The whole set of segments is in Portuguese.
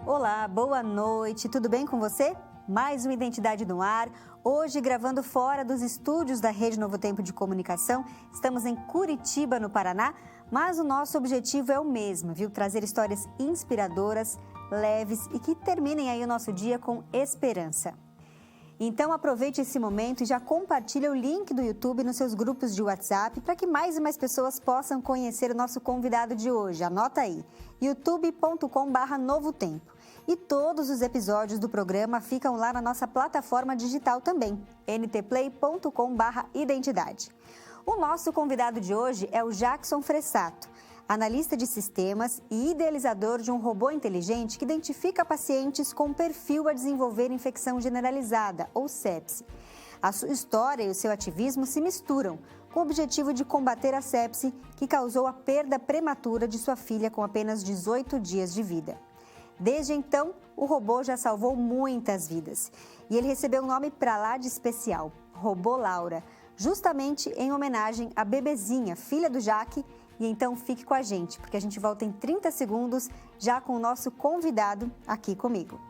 Olá, boa noite, tudo bem com você? Mais uma Identidade no ar, hoje gravando fora dos estúdios da Rede Novo Tempo de Comunicação. Estamos em Curitiba, no Paraná, mas o nosso objetivo é o mesmo, viu? Trazer histórias inspiradoras, leves e que terminem aí o nosso dia com esperança. Então aproveite esse momento e já compartilhe o link do YouTube nos seus grupos de WhatsApp para que mais e mais pessoas possam conhecer o nosso convidado de hoje. Anota aí, youtube.com/Novo Tempo. E todos os episódios do programa ficam lá na nossa plataforma digital também, ntplay.com/identidade. O nosso convidado de hoje é o Jackson Fressato, analista de sistemas e idealizador de um robô inteligente que identifica pacientes com perfil a desenvolver infecção generalizada, ou sepse. A sua história e o seu ativismo se misturam, com o objetivo de combater a sepse que causou a perda prematura de sua filha com apenas 18 dias de vida. Desde então, o robô já salvou muitas vidas. E ele recebeu um nome pra lá de especial, Robô Laura, justamente em homenagem à bebezinha, filha do Jaque. E então fique com a gente, porque a gente volta em 30 segundos já com o nosso convidado aqui comigo.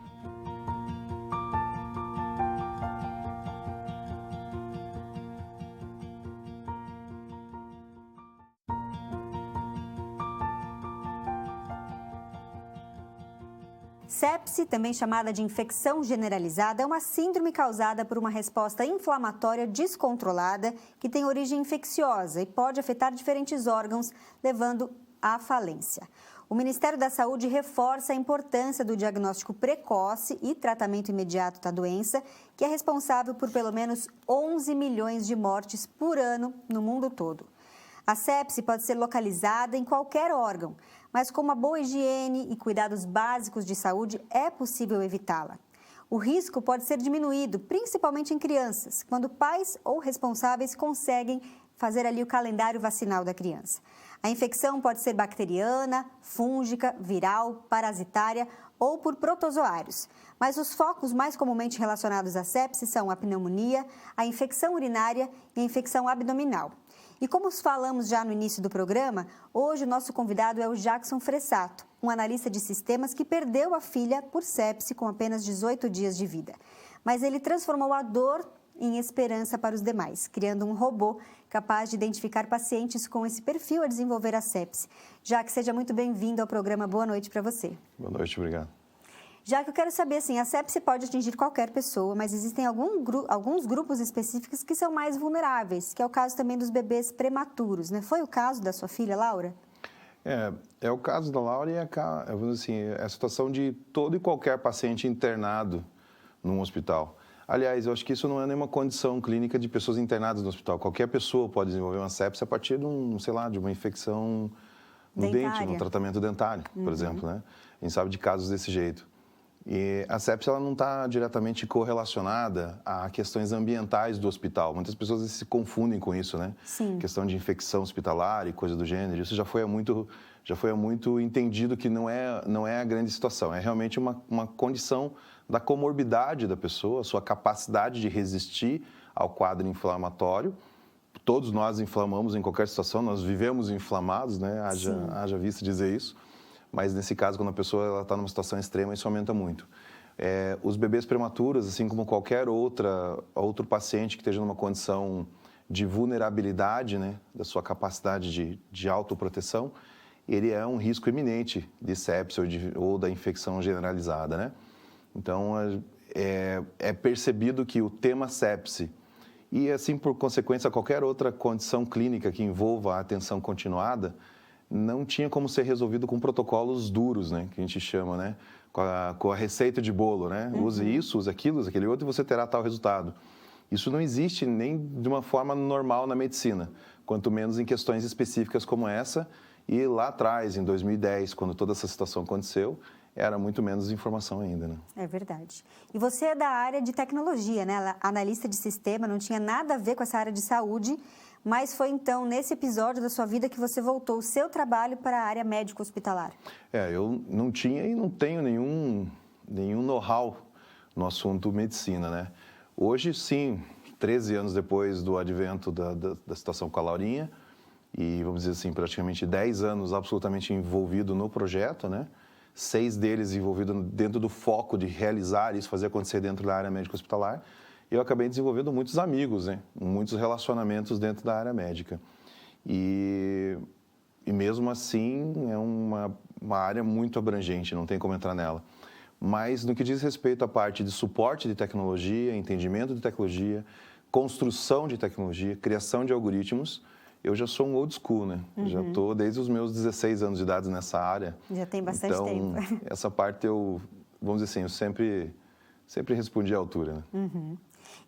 Sepse, também chamada de infecção generalizada, é uma síndrome causada por uma resposta inflamatória descontrolada que tem origem infecciosa e pode afetar diferentes órgãos, levando à falência. O Ministério da Saúde reforça a importância do diagnóstico precoce e tratamento imediato da doença, que é responsável por pelo menos 11 milhões de mortes por ano no mundo todo. A sepse pode ser localizada em qualquer órgão, mas com uma boa higiene e cuidados básicos de saúde é possível evitá-la. O risco pode ser diminuído, principalmente em crianças, quando pais ou responsáveis conseguem fazer ali o calendário vacinal da criança. A infecção pode ser bacteriana, fúngica, viral, parasitária ou por protozoários. Mas os focos mais comumente relacionados à sepse são a pneumonia, a infecção urinária e a infecção abdominal. E como falamos já no início do programa, hoje o nosso convidado é o Jackson Fressato, um analista de sistemas que perdeu a filha por sepse com apenas 18 dias de vida. Mas ele transformou a dor em esperança para os demais, criando um robô capaz de identificar pacientes com esse perfil a desenvolver a sepse. Jack, seja muito bem-vindo ao programa. Boa noite para você. Boa noite, obrigado. Já que eu quero saber, assim, a sepse pode atingir qualquer pessoa, mas existem alguns grupos específicos que são mais vulneráveis, que é o caso também dos bebês prematuros, né? Foi o caso da sua filha, Laura? É o caso da Laura e é a situação de todo e qualquer paciente internado num hospital. Aliás, eu acho que isso não é nenhuma condição clínica de pessoas internadas no hospital. Qualquer pessoa pode desenvolver uma sepse a partir de de uma infecção no dente, no tratamento dentário, por exemplo, né? A gente sabe de casos desse jeito. E a sepse ela não está diretamente correlacionada a questões ambientais do hospital. Muitas pessoas se confundem com isso, né? Sim. Questão de infecção hospitalar e coisa do gênero. Isso já foi há muito entendido que não é a grande situação. É realmente uma condição da comorbidade da pessoa, sua capacidade de resistir ao quadro inflamatório. Todos nós inflamamos em qualquer situação, nós vivemos inflamados, né? Haja visto dizer isso. Mas, nesse caso, quando a pessoa está numa situação extrema, isso aumenta muito. Os bebês prematuros, assim como qualquer outro paciente que esteja numa condição de vulnerabilidade, né, da sua capacidade de autoproteção, ele é um risco iminente de sepse ou da infecção generalizada, né? Então, é percebido que o tema sepse e, assim, por consequência, qualquer outra condição clínica que envolva a atenção continuada, não tinha como ser resolvido com protocolos duros, né, que a gente chama, né, com a receita de bolo, né, use isso, use aquilo, use aquele outro e você terá tal resultado. Isso não existe nem de uma forma normal na medicina, quanto menos em questões específicas como essa. E lá atrás, em 2010, quando toda essa situação aconteceu, era muito menos informação ainda, né? É verdade. E você é da área de tecnologia, né, analista de sistema, não tinha nada a ver com essa área de saúde. Mas foi, então, nesse episódio da sua vida que você voltou o seu trabalho para a área médico-hospitalar. Eu não tinha e não tenho nenhum know-how no assunto medicina, né? Hoje, sim, 13 anos depois do advento da situação com a Laurinha, e, vamos dizer assim, praticamente 10 anos absolutamente envolvido no projeto, né? 6 deles envolvidos dentro do foco de realizar isso, fazer acontecer dentro da área médica hospitalar. Eu acabei desenvolvendo muitos amigos, né? Muitos relacionamentos dentro da área médica. E mesmo assim, é uma área muito abrangente, não tem como entrar nela. Mas no que diz respeito à parte de suporte de tecnologia, entendimento de tecnologia, construção de tecnologia, criação de algoritmos, eu já sou um old school, né? Já estou desde os meus 16 anos de idade nessa área. Já tem bastante tempo. Essa parte vamos dizer assim, eu sempre respondi à altura, né?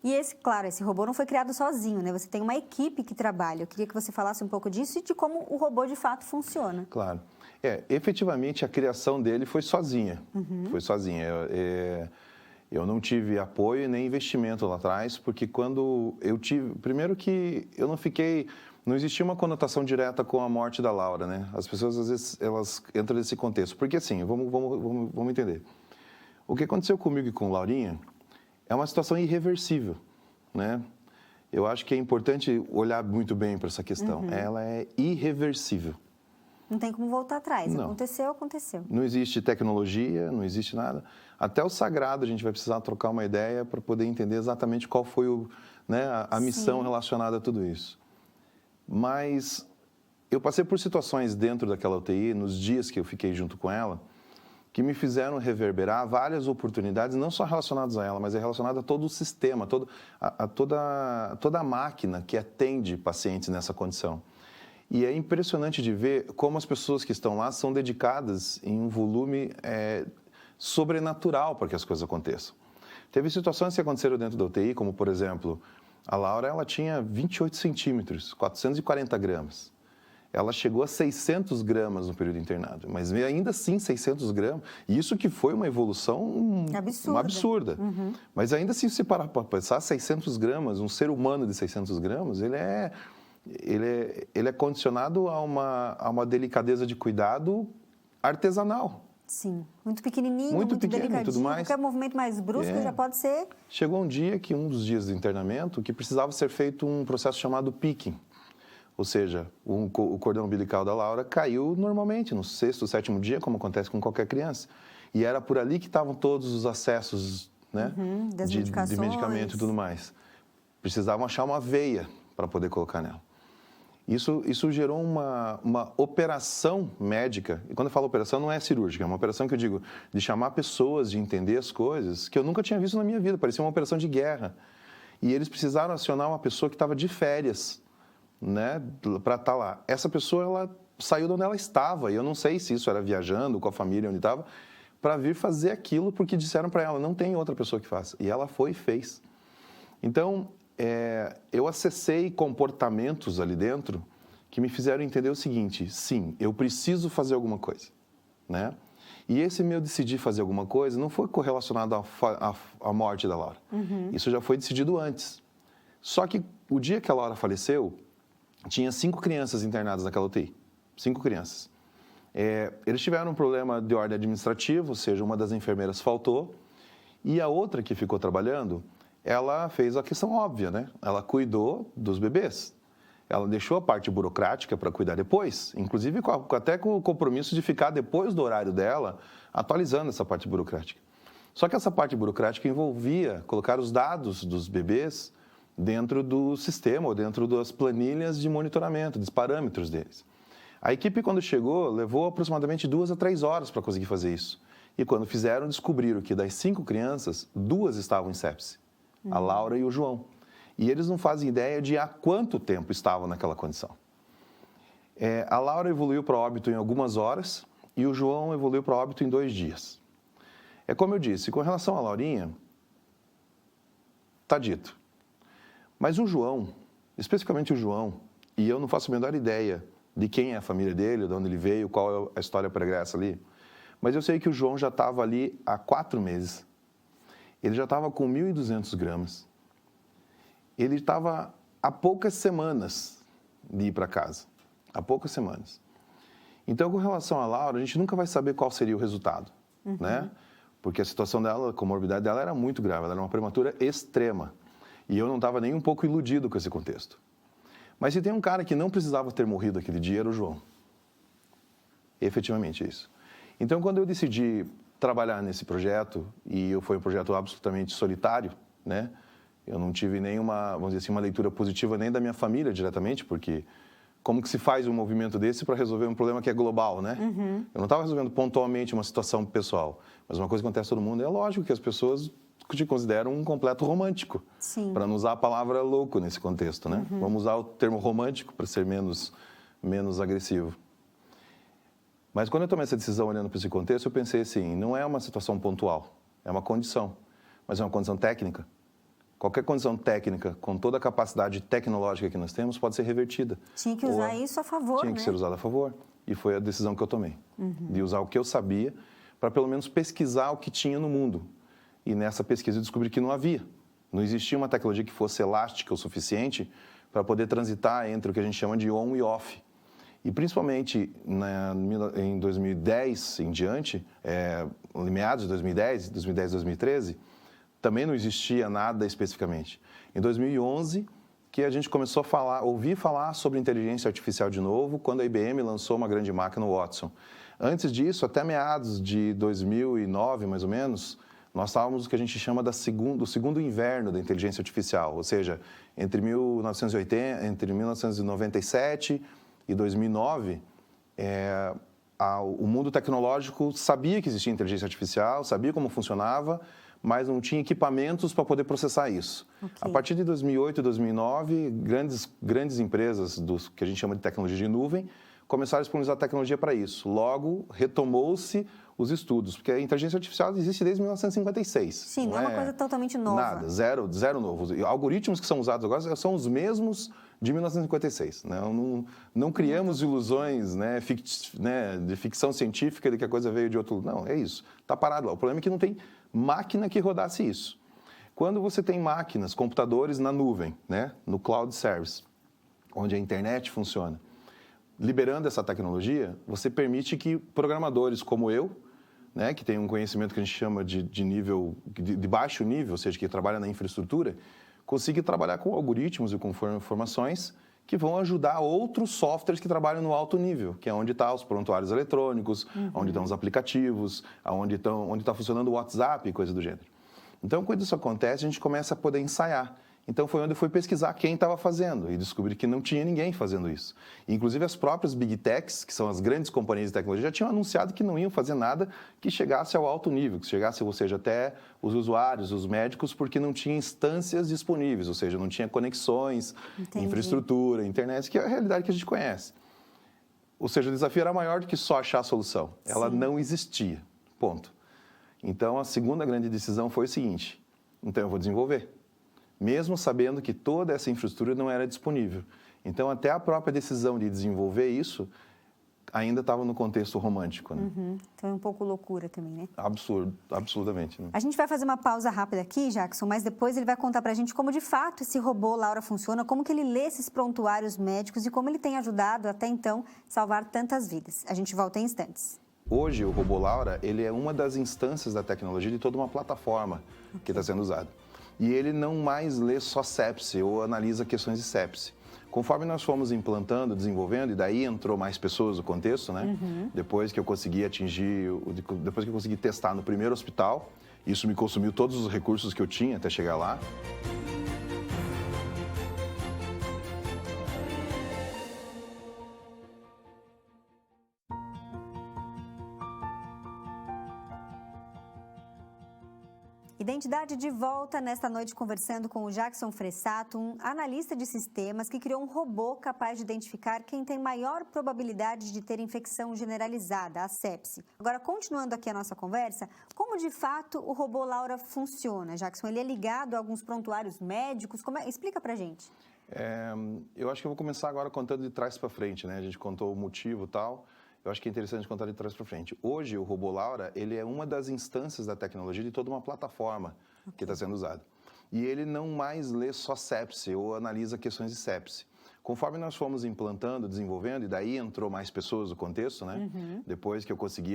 E esse robô não foi criado sozinho, né? Você tem uma equipe que trabalha. Eu queria que você falasse um pouco disso e de como o robô de fato funciona. Claro. Efetivamente, a criação dele foi sozinha. Foi sozinha. Eu não tive apoio nem investimento lá atrás, porque quando eu tive... Primeiro que eu não fiquei... Não existia uma conotação direta com a morte da Laura, né? As pessoas, às vezes, elas entram nesse contexto. Porque, assim, vamos entender. O que aconteceu comigo e com Laurinha é uma situação irreversível, né? Eu acho que é importante olhar muito bem para essa questão. Ela é irreversível. Não tem como voltar atrás. Não. Aconteceu, aconteceu. Não existe tecnologia, não existe nada. Até o sagrado a gente vai precisar trocar uma ideia para poder entender exatamente qual foi a missão relacionada a tudo isso. Mas eu passei por situações dentro daquela UTI, nos dias que eu fiquei junto com ela, que me fizeram reverberar várias oportunidades, não só relacionadas a ela, mas relacionadas a todo o sistema, toda a máquina que atende pacientes nessa condição. E é impressionante de ver como as pessoas que estão lá são dedicadas em um volume sobrenatural para que as coisas aconteçam. Teve situações que aconteceram dentro da UTI, como, por exemplo, a Laura ela tinha 28 centímetros, 440 gramas. Ela chegou a 600 gramas no período internado, mas ainda assim 600 gramas, e isso que foi uma evolução absurda. Mas ainda assim, se parar para pensar, 600 gramas, um ser humano de 600 gramas, ele é condicionado a uma delicadeza de cuidado artesanal. Sim, muito pequenininho, muito delicadinho, tudo mais. Qualquer movimento mais brusco já pode ser... Chegou um dia que, um dos dias de internamento, que precisava ser feito um processo chamado picking. Ou seja, o cordão umbilical da Laura caiu normalmente, no 6º, 7º dia, como acontece com qualquer criança. E era por ali que estavam todos os acessos, né, de medicamento e tudo mais. Precisavam achar uma veia para poder colocar nela. Isso gerou uma operação médica. E quando eu falo operação, não é cirúrgica, é uma operação que eu digo de chamar pessoas, de entender as coisas, que eu nunca tinha visto na minha vida. Parecia uma operação de guerra. E eles precisaram acionar uma pessoa que estava de férias, né, para estar lá. Essa pessoa, ela saiu de onde ela estava, e eu não sei se isso era viajando com a família onde estava, para vir fazer aquilo, porque disseram para ela, não tem outra pessoa que faça. E ela foi e fez. Então, eu acessei comportamentos ali dentro que me fizeram entender o seguinte, sim, eu preciso fazer alguma coisa, né? E esse meu decidir fazer alguma coisa não foi correlacionado à morte da Laura. Isso já foi decidido antes. Só que o dia que a Laura faleceu, tinha 5 crianças internadas naquela UTI. 5 crianças. Eles tiveram um problema de ordem administrativa, ou seja, uma das enfermeiras faltou, e a outra que ficou trabalhando, ela fez a questão óbvia, né? Ela cuidou dos bebês. Ela deixou a parte burocrática para cuidar depois, inclusive até com o compromisso de ficar depois do horário dela, atualizando essa parte burocrática. Só que essa parte burocrática envolvia colocar os dados dos bebês dentro do sistema ou dentro das planilhas de monitoramento, dos parâmetros deles. A equipe, quando chegou, levou aproximadamente 2 a 3 horas para conseguir fazer isso. E quando fizeram, descobriram que das 5 crianças, 2 estavam em sepse. A Laura e o João. E eles não fazem ideia de há quanto tempo estavam naquela condição. A Laura evoluiu para óbito em algumas horas e o João evoluiu para óbito em 2 dias. É como eu disse, com relação à Laurinha, está dito. Mas o João, especificamente o João, e eu não faço a menor ideia de quem é a família dele, de onde ele veio, qual é a história pregressa ali, mas eu sei que o João já estava ali há 4 meses. Ele já estava com 1.200 gramas. Ele estava há poucas semanas de ir para casa. Há poucas semanas. Então, com relação à Laura, a gente nunca vai saber qual seria o resultado, né? Porque a situação dela, a comorbidade dela era muito grave. Ela era uma prematura extrema. E eu não estava nem um pouco iludido com esse contexto. Mas se tem um cara que não precisava ter morrido aquele dia, era o João. Efetivamente isso. Então, quando eu decidi trabalhar nesse projeto, e foi um projeto absolutamente solitário, né? Eu não tive nenhuma, vamos dizer assim, uma leitura positiva nem da minha família diretamente, porque como que se faz um movimento desse para resolver um problema que é global, né? Eu não estava resolvendo pontualmente uma situação pessoal, mas uma coisa que acontece com todo mundo. É lógico que as pessoas te consideram um completo romântico, para não usar a palavra louco nesse contexto, né? Vamos usar o termo romântico para ser menos agressivo. Mas quando eu tomei essa decisão olhando para esse contexto, eu pensei assim, não é uma situação pontual, é uma condição, mas é uma condição técnica. Qualquer condição técnica, com toda a capacidade tecnológica que nós temos, pode ser revertida. Tinha que usar isso a favor, Tinha que ser usado a favor. E foi a decisão que eu tomei, de usar o que eu sabia para pelo menos pesquisar o que tinha no mundo. E nessa pesquisa eu descobri que não havia. Não existia uma tecnologia que fosse elástica o suficiente para poder transitar entre o que a gente chama de on e off. E principalmente em 2010 em diante, meados de 2010, 2013, também não existia nada especificamente. Em 2011, que a gente começou a ouvir falar sobre inteligência artificial de novo, quando a IBM lançou uma grande máquina, o Watson. Antes disso, até meados de 2009, mais ou menos, nós estávamos no que a gente chama do segundo inverno da inteligência artificial, ou seja, entre 1997 e 2009, o mundo tecnológico sabia que existia inteligência artificial, sabia como funcionava, mas não tinha equipamentos para poder processar isso. Okay. A partir de 2008 e 2009, grandes empresas que a gente chama de tecnologia de nuvem começaram a disponibilizar tecnologia para isso. Logo, retomou-se os estudos, porque a inteligência artificial existe desde 1956. Sim, não é uma coisa totalmente nova. Nada, zero novo. Algoritmos que são usados agora são os mesmos de 1956. Não criamos ilusões de ficção científica de que a coisa veio de outro lugar. Não, é isso. Está parado lá. O problema é que não tem máquina que rodasse isso. Quando você tem máquinas, computadores na nuvem, no cloud service, onde a internet funciona, liberando essa tecnologia, você permite que programadores como eu, que tem um conhecimento que a gente chama de baixo nível, ou seja, que trabalha na infraestrutura, consiga trabalhar com algoritmos e com informações que vão ajudar outros softwares que trabalham no alto nível, que é onde estão os prontuários eletrônicos, onde estão os aplicativos, onde está funcionando o WhatsApp e coisa do gênero. Então, quando isso acontece, a gente começa a poder ensaiar. Então, foi onde eu fui pesquisar quem estava fazendo e descobri que não tinha ninguém fazendo isso. Inclusive, as próprias Big Techs, que são as grandes companhias de tecnologia, já tinham anunciado que não iam fazer nada que chegasse ao alto nível, que chegasse, ou seja, até os usuários, os médicos, porque não tinha instâncias disponíveis, ou seja, não tinha conexões, infraestrutura, internet, que é a realidade que a gente conhece. Ou seja, o desafio era maior do que só achar a solução. Ela não existia, ponto. Então, a segunda grande decisão foi o seguinte, então eu vou desenvolver, mesmo sabendo que toda essa infraestrutura não era disponível. Então, até a própria decisão de desenvolver isso ainda estava no contexto romântico. Então, é um pouco loucura também, né? Absurdo, absolutamente. A gente vai fazer uma pausa rápida aqui, Jackson, mas depois ele vai contar para a gente como, de fato, esse robô Laura funciona, como que ele lê esses prontuários médicos e como ele tem ajudado, até então, salvar tantas vidas. A gente volta em instantes. Hoje, o robô Laura, ele é uma das instâncias da tecnologia de toda uma plataforma que está sendo usada. E ele não mais lê só sepse ou analisa questões de sepse. Conforme nós fomos implantando, desenvolvendo, e daí entrou mais pessoas no contexto, depois que eu consegui depois que eu consegui testar no primeiro hospital, isso me consumiu todos os recursos que eu tinha até chegar lá. Identidade de volta nesta noite conversando com o Jackson Fressato, um analista de sistemas que criou um robô capaz de identificar quem tem maior probabilidade de ter infecção generalizada, a sepse. Agora, continuando aqui a nossa conversa, como de fato o robô Laura funciona, Jackson? Ele é ligado a alguns prontuários médicos? Explica pra gente. Eu acho que eu vou começar agora contando de trás para frente, A gente contou o motivo e tal. Eu acho que é interessante contar de trás para frente. Hoje, o robô Laura, ele é uma das instâncias da tecnologia de toda uma plataforma que está sendo usada. E ele não mais lê só sepse ou analisa questões de sepse. Conforme nós fomos implantando, desenvolvendo, e daí entrou mais pessoas no contexto, Depois que eu consegui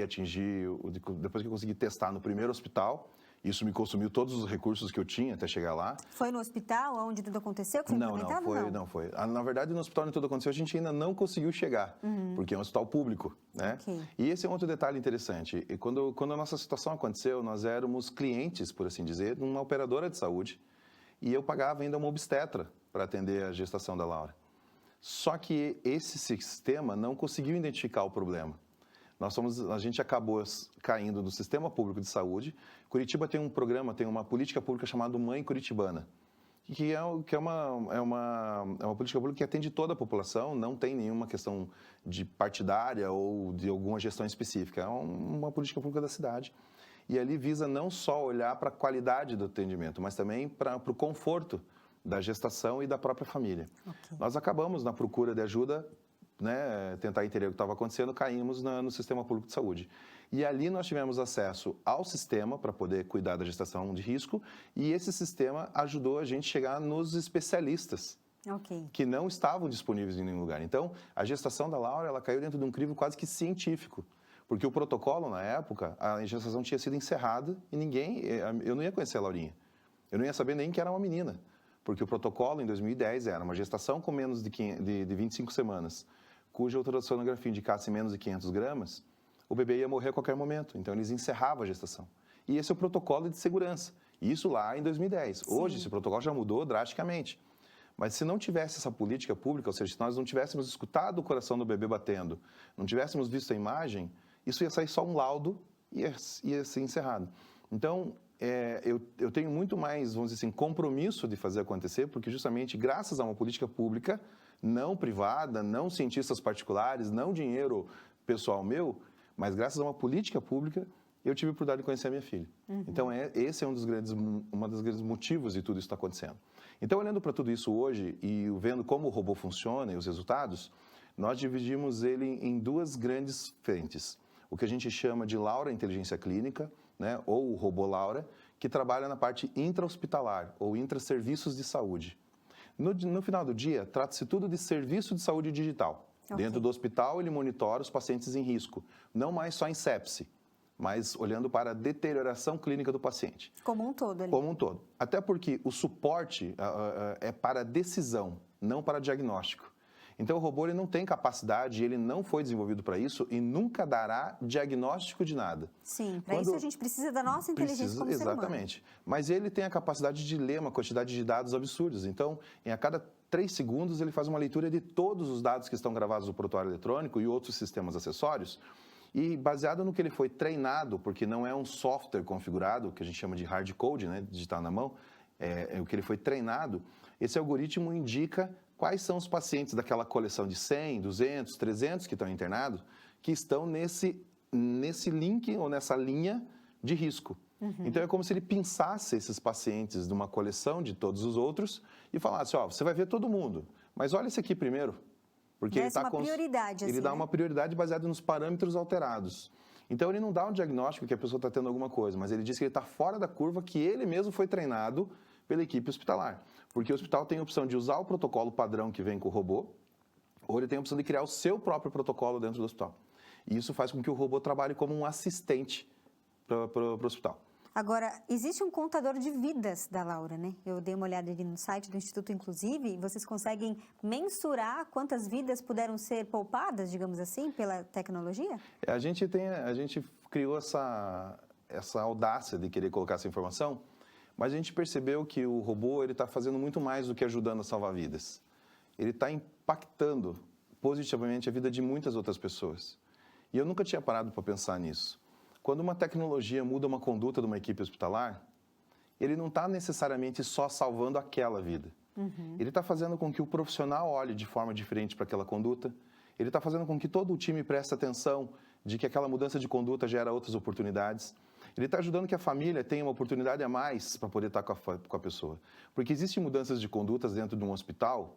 depois que eu consegui testar no primeiro hospital, Isso me consumiu todos os recursos que eu tinha até chegar lá. Foi no hospital onde tudo aconteceu que foi implementado? Não foi. Na verdade, no hospital onde tudo aconteceu, a gente ainda não conseguiu chegar, porque é um hospital público, né? Okay. E esse é um outro detalhe interessante. E quando a nossa situação aconteceu, nós éramos clientes, por assim dizer, de uma operadora de saúde, e eu pagava ainda uma obstetra para atender a gestação da Laura. Só que esse sistema não conseguiu identificar o problema. A gente acabou caindo do sistema público de saúde. Curitiba tem um programa, tem uma política pública chamada Mãe Curitibana, que é uma política pública que atende toda a população, não tem nenhuma questão de partidária ou de alguma gestão específica. É uma política pública da cidade. E ali visa não só olhar para a qualidade do atendimento, mas também para o conforto da gestação e da própria família. Okay. Nós acabamos na procura de ajuda, né, tentar entender o que estava acontecendo, caímos no sistema público de saúde. E ali nós tivemos acesso ao sistema para poder cuidar da gestação de risco, e esse sistema ajudou a gente a chegar nos especialistas, okay, que não estavam disponíveis em nenhum lugar. Então, a gestação da Laura, ela caiu dentro de um crivo quase que científico, porque o protocolo, na época, a gestação tinha sido encerrada e eu não ia conhecer a Laurinha, eu não ia saber nem que era uma menina, porque o protocolo em 2010 era uma gestação com menos de 25 semanas, cuja ultrassonografia indicasse menos de 500 gramas, o bebê ia morrer a qualquer momento. Então, eles encerravam a gestação. E esse é o protocolo de segurança. E isso lá em 2010. Sim. Hoje, esse protocolo já mudou drasticamente. Mas se não tivesse essa política pública, ou seja, se nós não tivéssemos escutado o coração do bebê batendo, não tivéssemos visto a imagem, isso ia sair só um laudo e ia ser encerrado. Então, eu tenho muito mais, vamos dizer assim, compromisso de fazer acontecer, porque justamente graças a uma política pública, não privada, não cientistas particulares, não dinheiro pessoal meu, mas graças a uma política pública, eu tive a oportunidade de conhecer a minha filha. Então, esse é um dos grandes motivos de tudo isso está acontecendo. Então, olhando para tudo isso hoje e vendo como o robô funciona e os resultados, nós dividimos ele em duas grandes frentes. O que a gente chama de Laura Inteligência Clínica, né, ou o robô Laura, que trabalha na parte intra-hospitalar ou intra-serviços de saúde. No final do dia, trata-se tudo de serviço de saúde digital. Okay. Dentro do hospital, ele monitora os pacientes em risco, não mais só em sepse, mas olhando para a deterioração clínica do paciente. Como um todo ali. Como um todo. Até porque o suporte é para decisão, não para diagnóstico. Então, o robô ele não tem capacidade, ele não foi desenvolvido para isso e nunca dará diagnóstico de nada. Sim, para isso a gente precisa da nossa inteligência como ser humano. Exatamente. Mas ele tem a capacidade de ler uma quantidade de dados absurdos. Então, a cada 3 segundos, ele faz uma leitura de todos os dados que estão gravados no prontuário eletrônico e outros sistemas acessórios. E baseado no que ele foi treinado, porque não é um software configurado, que a gente chama de hard code, né, digitar na mão, é o que ele foi treinado, esse algoritmo indica quais são os pacientes daquela coleção de 100, 200, 300 que estão internados, que estão nesse link ou nessa linha de risco. Então, é como se ele pinçasse esses pacientes de uma coleção de todos os outros e falasse, ó, você vai ver todo mundo, mas olha esse aqui primeiro. Porque ele dá uma prioridade baseada nos parâmetros alterados. Então, ele não dá um diagnóstico que a pessoa está tendo alguma coisa, mas ele diz que ele está fora da curva que ele mesmo foi treinado pela equipe hospitalar. Porque o hospital tem a opção de usar o protocolo padrão que vem com o robô, ou ele tem a opção de criar o seu próprio protocolo dentro do hospital. E isso faz com que o robô trabalhe como um assistente para o hospital. Agora, existe um contador de vidas da Laura, né? Eu dei uma olhada ali no site do Instituto, inclusive, e vocês conseguem mensurar quantas vidas puderam ser poupadas, digamos assim, pela tecnologia? A gente criou essa audácia de querer colocar essa informação, mas a gente percebeu que o robô está fazendo muito mais do que ajudando a salvar vidas. Ele está impactando positivamente a vida de muitas outras pessoas. E eu nunca tinha parado para pensar nisso. Quando uma tecnologia muda uma conduta de uma equipe hospitalar, ele não está necessariamente só salvando aquela vida. Ele está fazendo com que o profissional olhe de forma diferente para aquela conduta. Ele está fazendo com que todo o time preste atenção de que aquela mudança de conduta gera outras oportunidades. Ele está ajudando que a família tenha uma oportunidade a mais para poder estar com a pessoa. Porque existem mudanças de condutas dentro de um hospital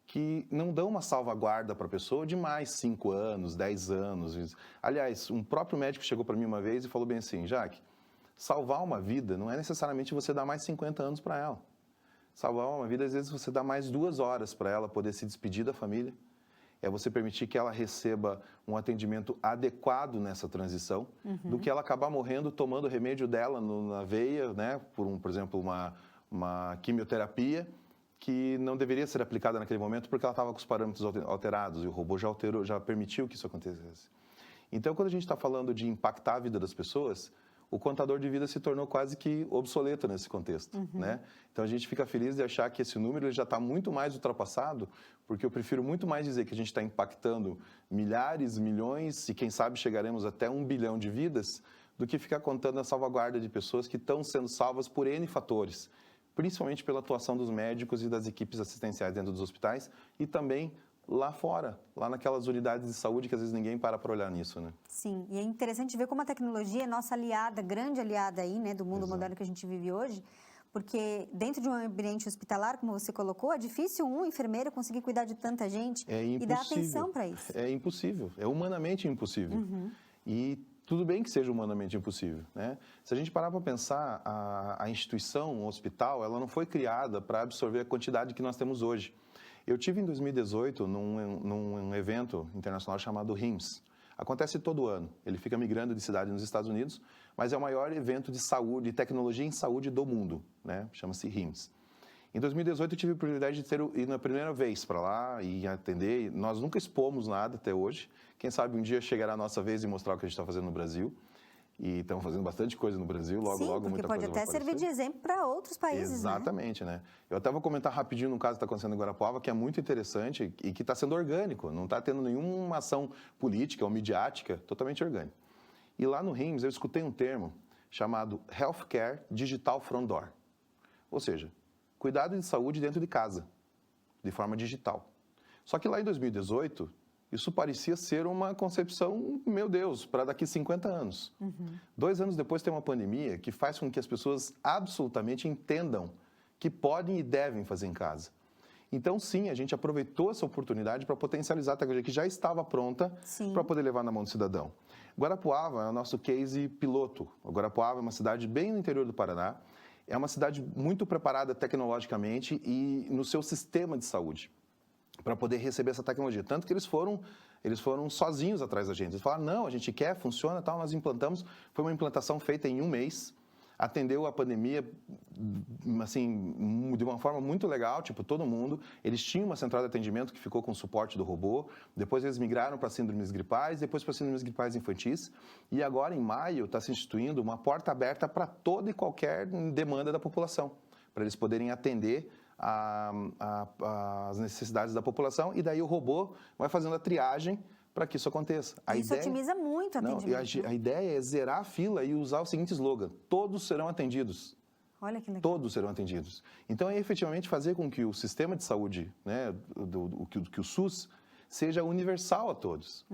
que não dão uma salvaguarda para a pessoa de mais 5 anos, 10 anos. Aliás, um próprio médico chegou para mim uma vez e falou bem assim, Jaque, salvar uma vida não é necessariamente você dar mais 50 anos para ela. Salvar uma vida, às vezes, você dá mais 2 horas para ela poder se despedir da família é você permitir que ela receba um atendimento adequado nessa transição, do que ela acabar morrendo tomando o remédio dela na veia, né, por exemplo, uma quimioterapia, que não deveria ser aplicada naquele momento porque ela estava com os parâmetros alterados e o robô já permitiu que isso acontecesse. Então, quando a gente está falando de impactar a vida das pessoas, o contador de vida se tornou quase que obsoleto nesse contexto, né? Então, a gente fica feliz de achar que esse número já está muito mais ultrapassado, porque eu prefiro muito mais dizer que a gente está impactando milhares, milhões e quem sabe chegaremos até 1 bilhão de vidas, do que ficar contando a salvaguarda de pessoas que estão sendo salvas por N fatores, principalmente pela atuação dos médicos e das equipes assistenciais dentro dos hospitais e também lá fora, lá naquelas unidades de saúde que às vezes ninguém para olhar nisso, né? Sim, e é interessante ver como a tecnologia é nossa aliada, grande aliada aí, né, do mundo moderno que a gente vive hoje, porque dentro de um ambiente hospitalar, como você colocou, é difícil um enfermeiro conseguir cuidar de tanta gente e dar atenção para isso. É impossível, é humanamente impossível. E tudo bem que seja humanamente impossível, né? Se a gente parar para pensar, a instituição, o hospital, ela não foi criada para absorver a quantidade que nós temos hoje. Eu tive em 2018 num evento internacional chamado HIMSS. Acontece todo ano. Ele fica migrando de cidade nos Estados Unidos, mas é o maior evento de saúde, tecnologia em saúde do mundo, né? Chama-se HIMSS. Em 2018 eu tive a oportunidade de ir na primeira vez para lá e atender. Nós nunca expomos nada até hoje. Quem sabe um dia chegará a nossa vez e mostrar o que a gente está fazendo no Brasil. E estamos fazendo bastante coisa no Brasil, logo muita coisa vai porque pode até servir de exemplo para outros países, Exatamente, né? Eu até vou comentar rapidinho num caso que está acontecendo em Guarapuava, que é muito interessante e que está sendo orgânico, não está tendo nenhuma ação política ou midiática, totalmente orgânico. E lá no HIMSS eu escutei um termo chamado Healthcare Digital Front Door, ou seja, cuidado de saúde dentro de casa, de forma digital. Só que lá em 2018... isso parecia ser uma concepção, meu Deus, para daqui 50 anos. 2 anos depois tem uma pandemia que faz com que as pessoas absolutamente entendam que podem e devem fazer em casa. Então, sim, a gente aproveitou essa oportunidade para potencializar a tecnologia que já estava pronta para poder levar na mão do cidadão. Guarapuava é o nosso case piloto. Guarapuava é uma cidade bem no interior do Paraná. É uma cidade muito preparada tecnologicamente e no seu sistema de saúde, para poder receber essa tecnologia. Tanto que eles foram sozinhos atrás da gente. Eles falaram, não, a gente quer, funciona, tal, nós implantamos. Foi uma implantação feita em 1 mês, atendeu a pandemia, assim, de uma forma muito legal, tipo, todo mundo. Eles tinham uma central de atendimento que ficou com o suporte do robô, depois eles migraram para síndromes gripais, depois para síndromes gripais infantis, e agora, em maio, está se instituindo uma porta aberta para toda e qualquer demanda da população, para eles poderem atender as necessidades da população, e daí o robô vai fazendo a triagem para que isso aconteça. Isso otimiza muito o atendimento. A ideia é zerar a fila e usar o seguinte slogan: todos serão atendidos. Olha que legal. Todos serão atendidos. Então, é efetivamente fazer com que o sistema de saúde, né, que o SUS, seja universal a todos.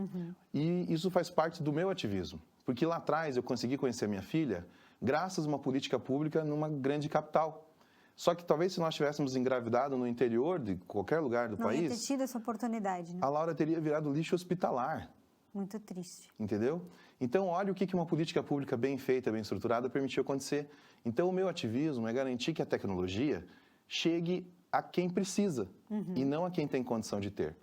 E isso faz parte do meu ativismo, porque lá atrás eu consegui conhecer minha filha graças a uma política pública numa grande capital. Só que talvez se nós tivéssemos engravidado no interior de qualquer lugar do país... Não ia ter tido essa oportunidade, né? A Laura teria virado lixo hospitalar. Muito triste. Entendeu? Então, olha o que uma política pública bem feita, bem estruturada, permitiu acontecer. Então, o meu ativismo é garantir que a tecnologia chegue a quem precisa e não a quem tem condição de ter.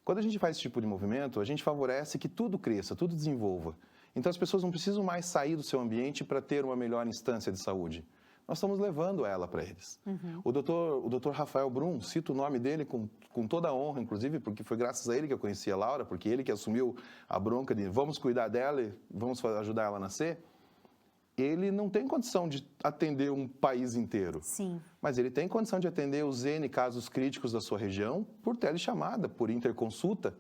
Quando a gente faz esse tipo de movimento, a gente favorece que tudo cresça, tudo desenvolva. Então, as pessoas não precisam mais sair do seu ambiente para ter uma melhor instância de saúde. Nós estamos levando ela para eles. O doutor Rafael Brum, cito o nome dele com toda a honra, inclusive, porque foi graças a ele que eu conheci a Laura, porque ele que assumiu a bronca de vamos cuidar dela e vamos ajudar ela a nascer. Ele não tem condição de atender um país inteiro. Sim. Mas ele tem condição de atender os N casos críticos da sua região por telechamada, por interconsulta.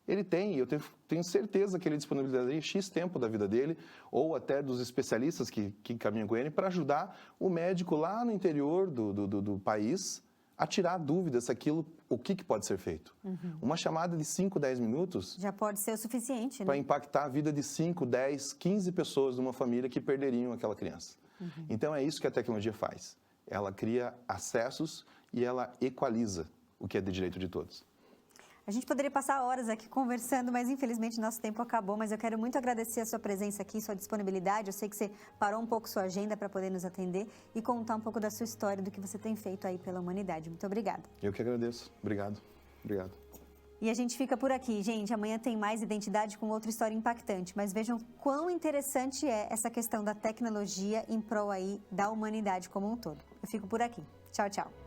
Ele tem, e eu tenho certeza que ele disponibilizaria X tempo da vida dele, ou até dos especialistas que caminham com ele, para ajudar o médico lá no interior do país a tirar dúvidas o que pode ser feito. Uma chamada de 5, 10 minutos... já pode ser o suficiente, né? Para impactar a vida de 5, 10, 15 pessoas de uma família que perderiam aquela criança. Então, é isso que a tecnologia faz. Ela cria acessos e ela equaliza o que é de direito de todos. A gente poderia passar horas aqui conversando, mas infelizmente nosso tempo acabou. Mas eu quero muito agradecer a sua presença aqui, sua disponibilidade. Eu sei que você parou um pouco sua agenda para poder nos atender e contar um pouco da sua história, do que você tem feito aí pela humanidade. Muito obrigada. Eu que agradeço. Obrigado. Obrigado. E a gente fica por aqui, gente. Amanhã tem mais Identidade com outra história impactante. Mas vejam quão interessante é essa questão da tecnologia em prol aí da humanidade como um todo. Eu fico por aqui. Tchau, tchau.